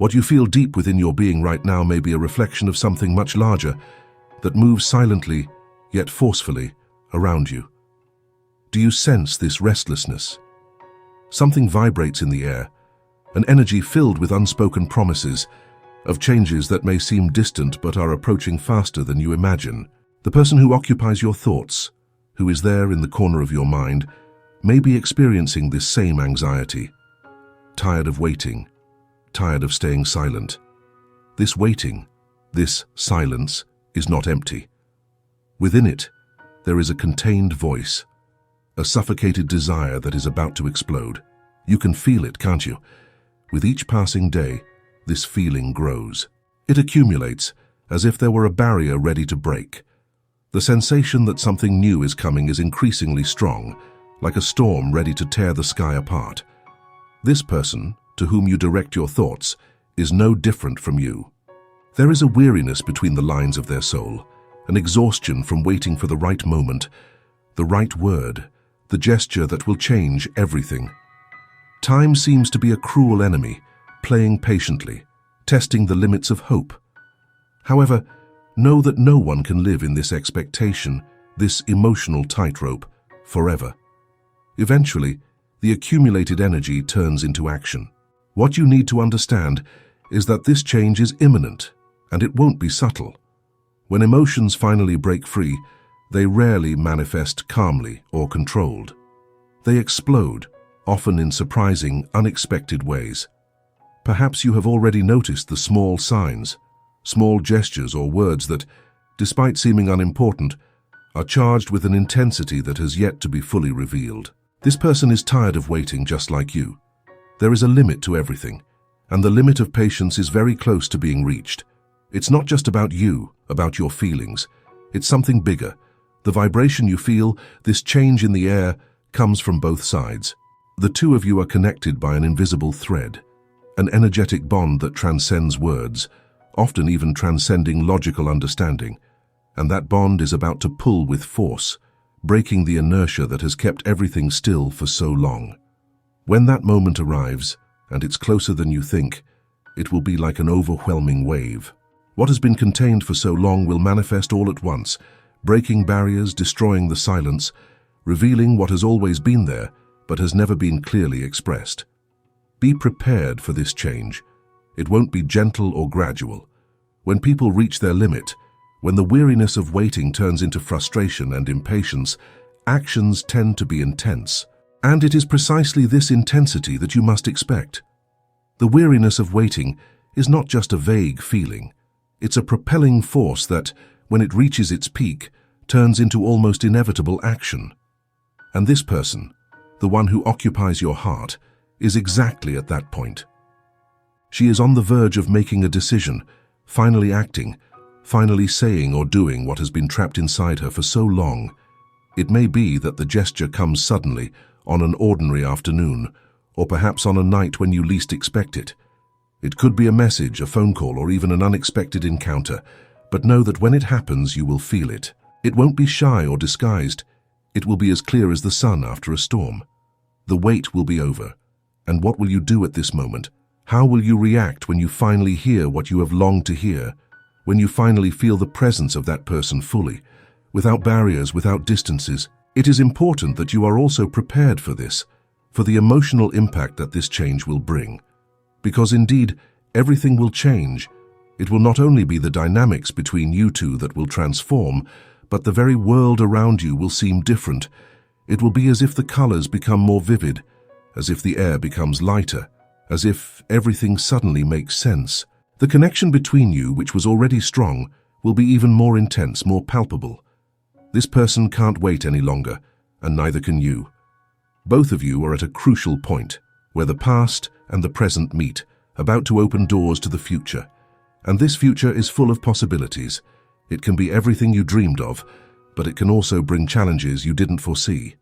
What you feel deep within your being right now may be a reflection of something much larger that moves silently, yet forcefully, around you. Do you sense this restlessness? Something vibrates in the air, an energy filled with unspoken promises of changes that may seem distant but are approaching faster than you imagine. The person who occupies your thoughts, who is there in the corner of your mind, may be experiencing this same anxiety. Tired of waiting, tired of staying silent. This waiting, this silence, is not empty. Within it, there is a contained voice, a suffocated desire that is about to explode. You can feel it, can't you? With each passing day, this feeling grows. It accumulates, as if there were a barrier ready to break. The sensation that something new is coming is increasingly strong, like a storm ready to tear the sky apart. This person, to whom you direct your thoughts, is no different from you. There is a weariness between the lines of their soul, an exhaustion from waiting for the right moment, the right word, the gesture that will change everything. Time seems to be a cruel enemy, playing patiently, testing the limits of hope. However, know that no one can live in this expectation, this emotional tightrope, forever. Eventually, the accumulated energy turns into action. What you need to understand is that this change is imminent, and it won't be subtle. When emotions finally break free, they rarely manifest calmly or controlled. They explode, often in surprising, unexpected ways. Perhaps you have already noticed the small signs, small gestures or words that, despite seeming unimportant, are charged with an intensity that has yet to be fully revealed. This person is tired of waiting just like you. There is a limit to everything, and the limit of patience is very close to being reached. It's not just about you, about your feelings. It's something bigger. The vibration you feel, this change in the air, comes from both sides. The two of you are connected by an invisible thread, an energetic bond that transcends words, often even transcending logical understanding. And that bond is about to pull with force, breaking the inertia that has kept everything still for so long. When that moment arrives, and it's closer than you think, it will be like an overwhelming wave. What has been contained for so long will manifest all at once, breaking barriers, destroying the silence, revealing what has always been there, but has never been clearly expressed. Be prepared for this change. It won't be gentle or gradual. When people reach their limit, when the weariness of waiting turns into frustration and impatience, actions tend to be intense. And it is precisely this intensity that you must expect. The weariness of waiting is not just a vague feeling. It's a propelling force that, when it reaches its peak, turns into almost inevitable action. And this person, the one who occupies your heart, is exactly at that point. She is on the verge of making a decision, finally acting, finally saying or doing what has been trapped inside her for so long. It may be that the gesture comes suddenly, on an ordinary afternoon, or perhaps on a night when you least expect it. It could be a message, a phone call, or even an unexpected encounter, but know that when it happens, you will feel it. It won't be shy or disguised. It will be as clear as the sun after a storm. The wait will be over. And what will you do at this moment? How will you react when you finally hear what you have longed to hear? When you finally feel the presence of that person fully, without barriers, without distances? It is important that you are also prepared for this, for the emotional impact that this change will bring. Because indeed, everything will change. It will not only be the dynamics between you two that will transform, but the very world around you will seem different. It will be as if the colors become more vivid, as if the air becomes lighter, as if everything suddenly makes sense. The connection between you, which was already strong, will be even more intense, more palpable. This person can't wait any longer, and neither can you. Both of you are at a crucial point, where the past and the present meet, about to open doors to the future. And this future is full of possibilities. It can be everything you dreamed of, but it can also bring challenges you didn't foresee.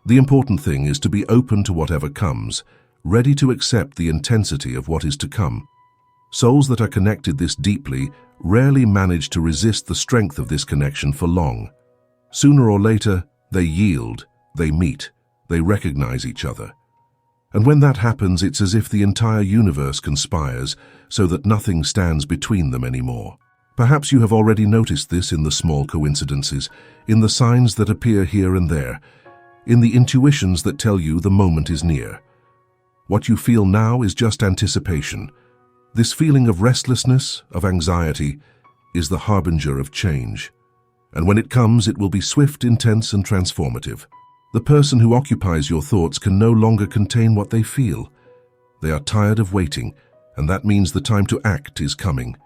The important thing is to be open to whatever comes, ready to accept the intensity of what is to come. Souls that are connected this deeply rarely manage to resist the strength of this connection for long. Sooner or later, they yield, they meet, they recognize each other. And when that happens, it's as if the entire universe conspires so that nothing stands between them anymore. Perhaps you have already noticed this in the small coincidences, in the signs that appear here and there, in the intuitions that tell you the moment is near. What you feel now is just anticipation. This feeling of restlessness, of anxiety, is the harbinger of change. And when it comes, it will be swift, intense, and transformative. The person who occupies your thoughts can no longer contain what they feel. They are tired of waiting, and that means the time to act is coming.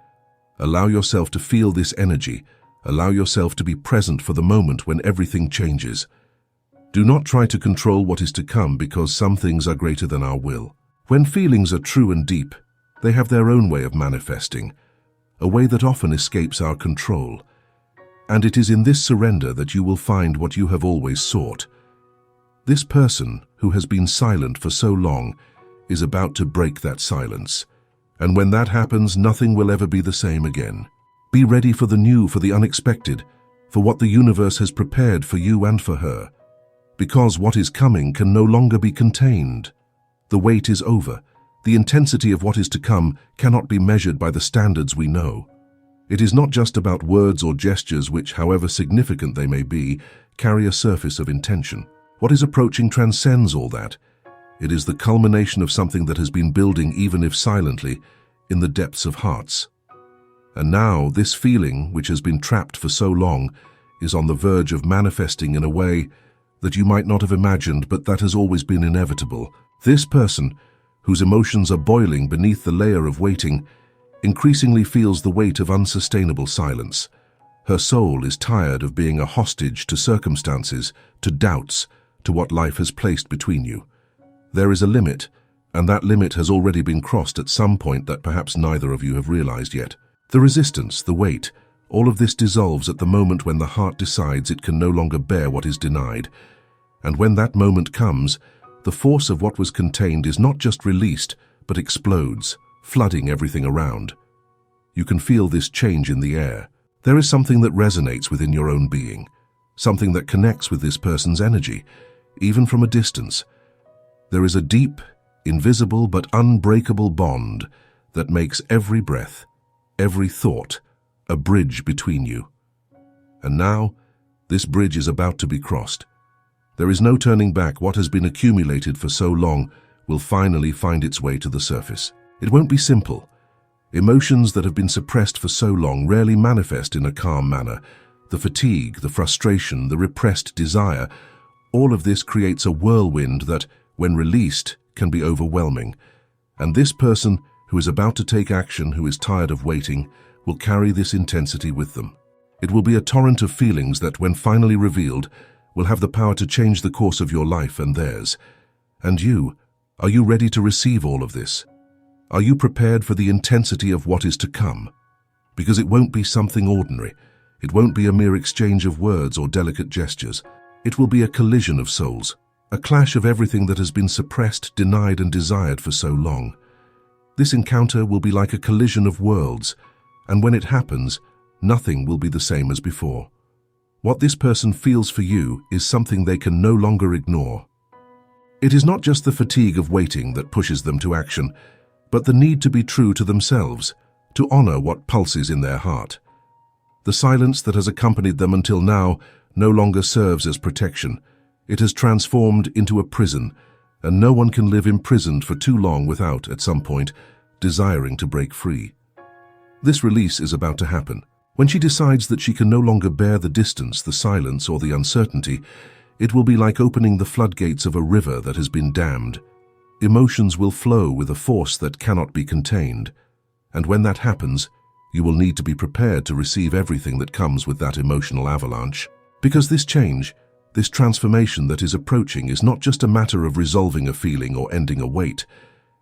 Allow yourself to feel this energy. Allow yourself to be present for the moment when everything changes. Do not try to control what is to come, because some things are greater than our will. When feelings are true and deep, they have their own way of manifesting, a way that often escapes our control. And it is in this surrender that you will find what you have always sought. This person, who has been silent for so long, is about to break that silence. And when that happens, nothing will ever be the same again. Be ready for the new, for the unexpected, for what the universe has prepared for you and for her. Because what is coming can no longer be contained. The wait is over. The intensity of what is to come cannot be measured by the standards we know. It is not just about words or gestures which, however significant they may be, carry a surface of intention. What is approaching transcends all that. It is the culmination of something that has been building, even if silently, in the depths of hearts. And now, this feeling, which has been trapped for so long, is on the verge of manifesting in a way that you might not have imagined, but that has always been inevitable. This person, whose emotions are boiling beneath the layer of waiting, increasingly feels the weight of unsustainable silence. Her soul is tired of being a hostage to circumstances, to doubts, to what life has placed between you. There is a limit, and that limit has already been crossed at some point that perhaps neither of you have realized yet. The resistance, the weight, all of this dissolves at the moment when the heart decides it can no longer bear what is denied. And when that moment comes, the force of what was contained is not just released, but explodes, flooding everything around. You can feel this change in the air. There is something that resonates within your own being, something that connects with this person's energy, even from a distance. There is a deep, invisible but unbreakable bond that makes every breath, every thought, a bridge between you. And now, this bridge is about to be crossed. There is no turning back. What has been accumulated for so long will finally find its way to the surface. It won't be simple. Emotions that have been suppressed for so long rarely manifest in a calm manner. The fatigue, the frustration, the repressed desire, all of this creates a whirlwind that, when released, can be overwhelming. And this person who is about to take action, who is tired of waiting, will carry this intensity with them. It will be a torrent of feelings that, when finally revealed, will have the power to change the course of your life and theirs. And you, are you ready to receive all of this? Are you prepared for the intensity of what is to come? Because it won't be something ordinary. It won't be a mere exchange of words or delicate gestures. It will be a collision of souls, a clash of everything that has been suppressed, denied, and desired for so long. This encounter will be like a collision of worlds, and when it happens, nothing will be the same as before. What this person feels for you is something they can no longer ignore. It is not just the fatigue of waiting that pushes them to action, but the need to be true to themselves, to honor what pulses in their heart. The silence that has accompanied them until now no longer serves as protection. It has transformed into a prison, and no one can live imprisoned for too long without, at some point, desiring to break free. This release is about to happen. When she decides that she can no longer bear the distance, the silence, or the uncertainty, it will be like opening the floodgates of a river that has been dammed. Emotions will flow with a force that cannot be contained. And when that happens, you will need to be prepared to receive everything that comes with that emotional avalanche. Because this change, this transformation that is approaching, is not just a matter of resolving a feeling or ending a wait.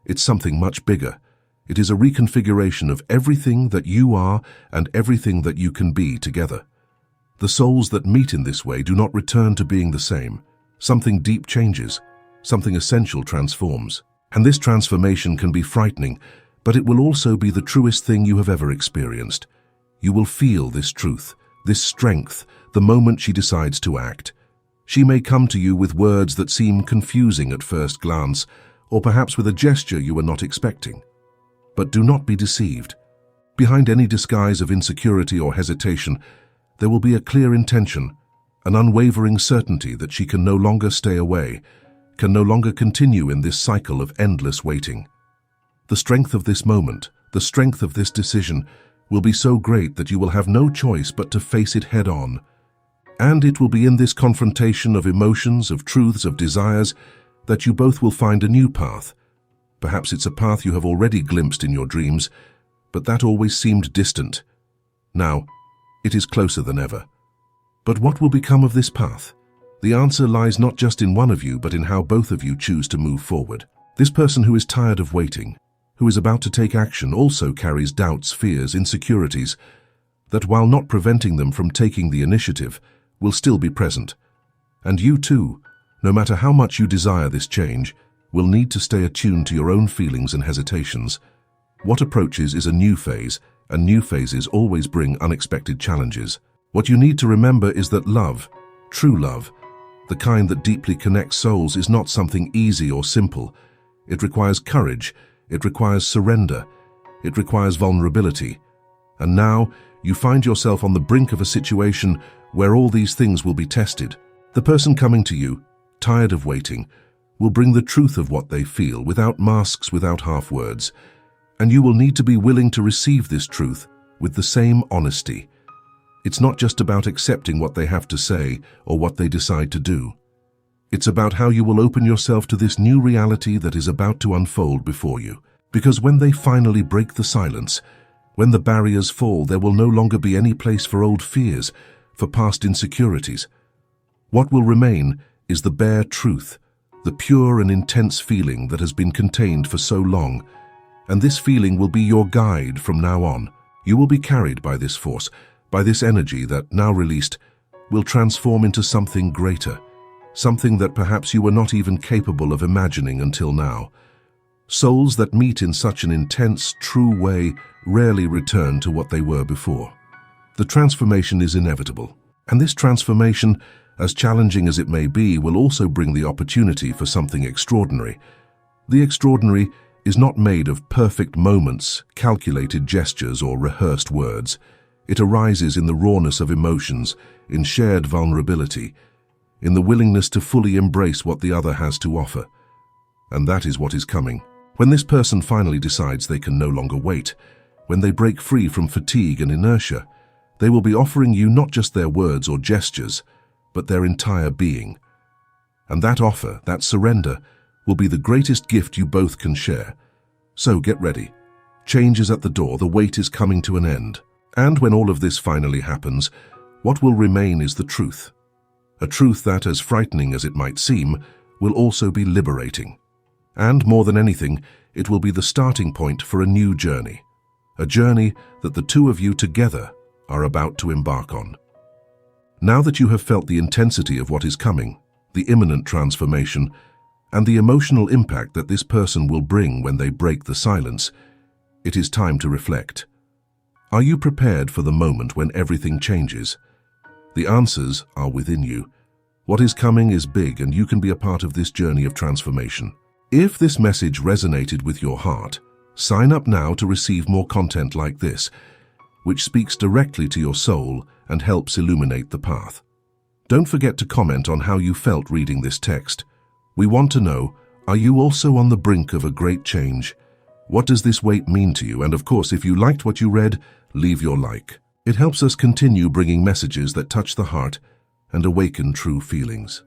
It's something much bigger. It is a reconfiguration of everything that you are and everything that you can be together. The souls that meet in this way do not return to being the same. Something deep changes. Something essential transforms. And this transformation can be frightening, but it will also be the truest thing you have ever experienced. You will feel this truth, this strength, the moment she decides to act. She may come to you with words that seem confusing at first glance, or perhaps with a gesture you were not expecting. But do not be deceived. Behind any disguise of insecurity or hesitation, there will be a clear intention, an unwavering certainty that she can no longer stay away, can no longer continue in this cycle of endless waiting. The strength of this moment, the strength of this decision, will be so great that you will have no choice but to face it head on. And it will be in this confrontation of emotions, of truths, of desires, that you both will find a new path. Perhaps it's a path you have already glimpsed in your dreams, but that always seemed distant. Now, it is closer than ever. But what will become of this path? The answer lies not just in one of you, but in how both of you choose to move forward. This person who is tired of waiting, who is about to take action, also carries doubts, fears, insecurities, that while not preventing them from taking the initiative, will still be present. And you too, no matter how much you desire this change, will need to stay attuned to your own feelings and hesitations. What approaches is a new phase, and new phases always bring unexpected challenges. What you need to remember is that love, true love, the kind that deeply connects souls, is not something easy or simple. It requires courage, it requires surrender, it requires vulnerability. And now you find yourself on the brink of a situation where all these things will be tested. The person coming to you, tired of waiting, will bring the truth of what they feel, without masks, without half words. And you will need to be willing to receive this truth with the same honesty. It's not just about accepting what they have to say or what they decide to do. It's about how you will open yourself to this new reality that is about to unfold before you. Because when they finally break the silence, when the barriers fall, there will no longer be any place for old fears, for past insecurities. What will remain is the bare truth, the pure and intense feeling that has been contained for so long. And this feeling will be your guide from now on. You will be carried by this force, by this energy that, now released, will transform into something greater, something that perhaps you were not even capable of imagining until now. Souls that meet in such an intense, true way rarely return to what they were before. The transformation is inevitable, and this transformation, as challenging as it may be, will also bring the opportunity for something extraordinary. The extraordinary is not made of perfect moments, calculated gestures, or rehearsed words. It arises in the rawness of emotions, in shared vulnerability, in the willingness to fully embrace what the other has to offer. And that is what is coming. When this person finally decides they can no longer wait, when they break free from fatigue and inertia, they will be offering you not just their words or gestures, but their entire being. And that offer, that surrender, will be the greatest gift you both can share. So get ready. Change is at the door, the wait is coming to an end. And when all of this finally happens, what will remain is the truth. A truth that, as frightening as it might seem, will also be liberating. And more than anything, it will be the starting point for a new journey. A journey that the two of you together are about to embark on. Now that you have felt the intensity of what is coming, the imminent transformation, and the emotional impact that this person will bring when they break the silence, it is time to reflect. Are you prepared for the moment when everything changes? The answers are within you. What is coming is big, and you can be a part of this journey of transformation. If this message resonated with your heart, sign up now to receive more content like this, which speaks directly to your soul and helps illuminate the path. Don't forget to comment on how you felt reading this text. We want to know, are you also on the brink of a great change? What does this wait mean to you? And of course, if you liked what you read, leave your like. It helps us continue bringing messages that touch the heart and awaken true feelings.